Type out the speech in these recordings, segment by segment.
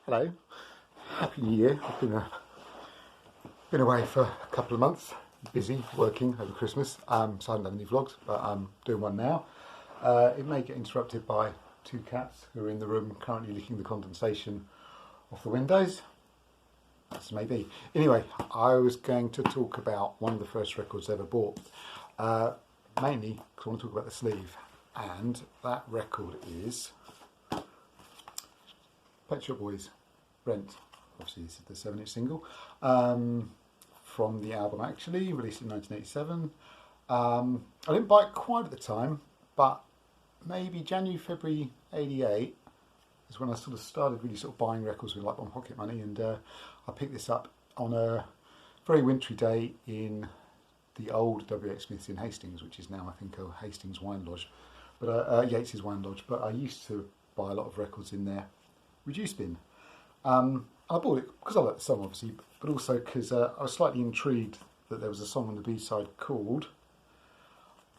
Hello, Happy New Year. I've been away for a couple of months, busy working over Christmas, so I haven't done any vlogs, but I'm doing one now. It may get interrupted by two cats who are in the room currently licking the condensation off the windows. That's maybe. Anyway, I was going to talk about one of the first records I ever bought, mainly because I want to talk about the sleeve, and that record is Pet Shop Boys, Rent. Obviously this is the 7-inch single from the album, actually released in 1987. I didn't buy it quite at the time, but maybe January, February 88 is when I sort of started really sort of buying records with like my pocket money, and I picked this up on a very wintry day in the old WX Smiths in Hastings, which is now I think a Hastings Wine Lodge, but Yates's Wine Lodge. But I used to buy a lot of records in there reduced bin. I bought it because I like the song, obviously, but also because I was slightly intrigued that there was a song on the B-side called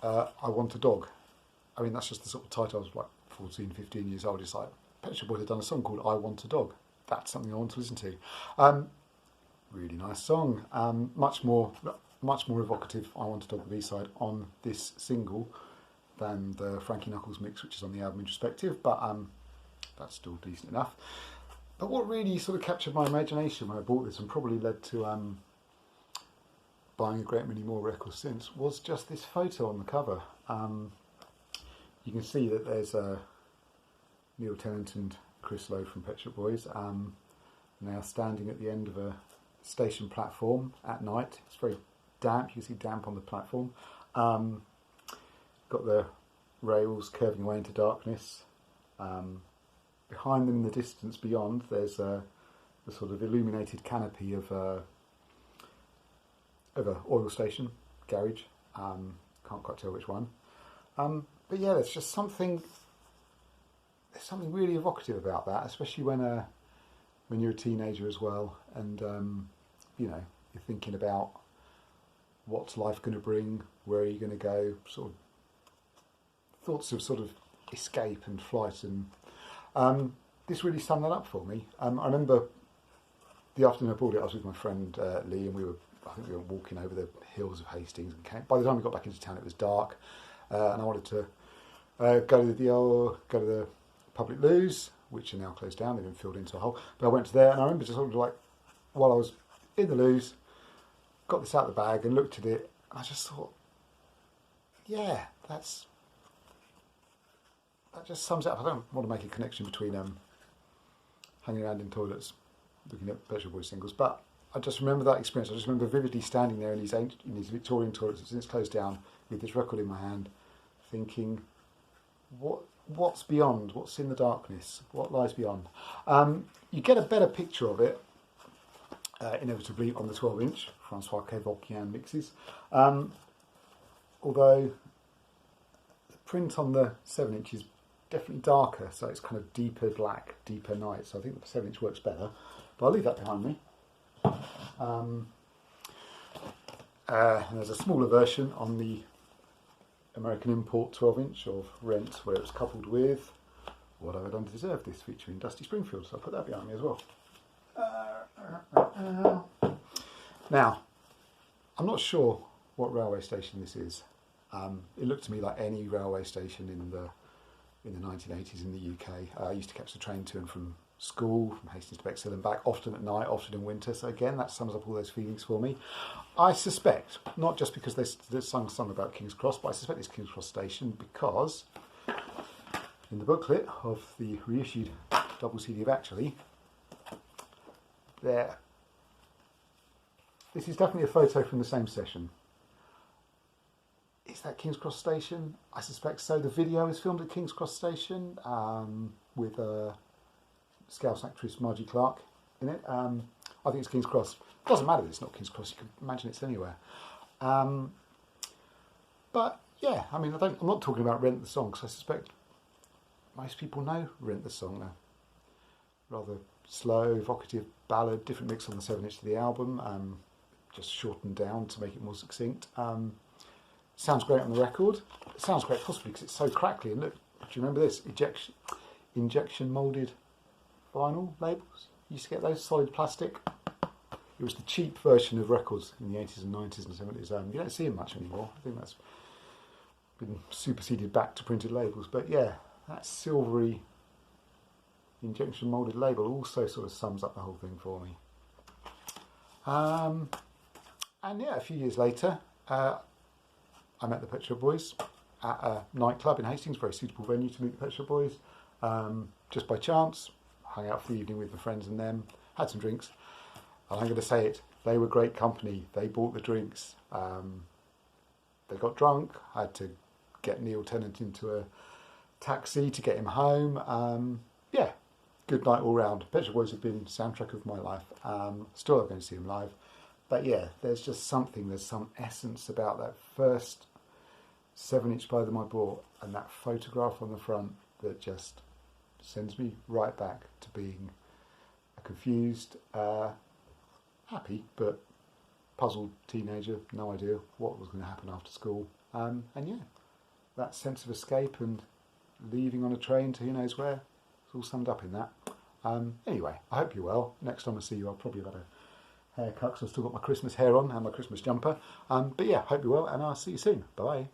I Want a Dog. I mean, that's just the sort of title. I was like 14, 15 years old. It's like, Pet Shop Boys had done a song called I Want a Dog. That's something I want to listen to. Really nice song. Much more evocative, I Want a Dog, the B-side, on this single than the Frankie Knuckles mix, which is on the album Introspective, but that's still decent enough. But what really sort of captured my imagination when I bought this, and probably led to buying a great many more records since, was just this photo on the cover. You can see that there's Neil Tennant and Chris Lowe from Pet Shop Boys now standing at the end of a station platform at night. It's very damp, you can see damp on the platform. Got the rails curving away into darkness. Behind them in the distance beyond, there's the sort of illuminated canopy of an oil station, garage. Can't quite tell which one. But yeah, there's just something really evocative about that, especially when you're a teenager as well, and you know, you're thinking about what's life going to bring, where are you going to go, sort of thoughts of sort of escape and flight, and this really summed that up for me. I remember the afternoon I bought it, I was with my friend Lee, and I think we were walking over the hills of Hastings, and by the time we got back into town it was dark, and I wanted to go to the public loos, which are now closed down, they've been filled into a hole, but I went to there, and I remember just sort of like, while I was in the loos, got this out of the bag and looked at it, and I just thought, yeah, that just sums it up. I don't want to make a connection between hanging around in toilets looking at Pet Shop Boys singles, but I just remember that experience. I just remember vividly standing there in these Victorian toilets since closed down with this record in my hand, thinking, what's beyond? What's in the darkness? What lies beyond? You get a better picture of it, inevitably, on the 12-inch Francois Kevorkian mixes, although the print on the 7-inch is definitely darker, so it's kind of deeper black, deeper night, so I think the 7-inch works better, but I'll leave that behind me. And there's a smaller version on the American import 12-inch of Rent, where it was coupled with What Have I Done to Deserve This, featuring Dusty Springfield, so I'll put that behind me as well. Now, I'm not sure what railway station this is. It looked to me like any railway station in the 1980s in the UK. I used to catch the train to and from school, from Hastings to Bexhill and back, often at night, often in winter. So again, that sums up all those feelings for me. I suspect, not just because there's sung a song about King's Cross, but I suspect it's King's Cross Station because in the booklet of the reissued double CD of Actually, this is definitely a photo from the same session. Is that King's Cross Station? I suspect so. The video is filmed at King's Cross Station with Scouse actress Margie Clark in it. I think it's King's Cross. It doesn't matter that it's not King's Cross. You can imagine it's anywhere. But yeah, I mean, I'm not talking about Rent the song, because I suspect most people know Rent the song. Rather slow, evocative ballad, different mix on the 7-inch to the album, just shortened down to make it more succinct. Sounds great on the record. It sounds great possibly because it's so crackly. And look, do you remember this? Injection moulded vinyl labels. used to get those, solid plastic. It was the cheap version of records in the 80s and 90s and 70s. You don't see them much anymore. I think that's been superseded back to printed labels. But yeah, that silvery injection moulded label also sort of sums up the whole thing for me. And yeah, a few years later, I met the Pet Shop Boys at a nightclub in Hastings, very suitable venue to meet the Pet Shop Boys. Just by chance, hung out for the evening with my friends and them, had some drinks. And I'm going to say it, they were great company. They bought the drinks. They got drunk. I had to get Neil Tennant into a taxi to get him home. Yeah, good night all round. Pet Shop Boys have been soundtrack of my life. Still not going to see them live. But yeah, there's just something, there's some essence about that first 7-inch by them I bought and that photograph on the front that just sends me right back to being a confused, happy but puzzled teenager, no idea what was going to happen after school. And yeah, that sense of escape and leaving on a train to who knows where, it's all summed up in that. Anyway, I hope you're well. Next time I see you, I'll probably have had a haircut because I've still got my Christmas hair on and my Christmas jumper. But yeah, hope you're well and I'll see you soon. Bye.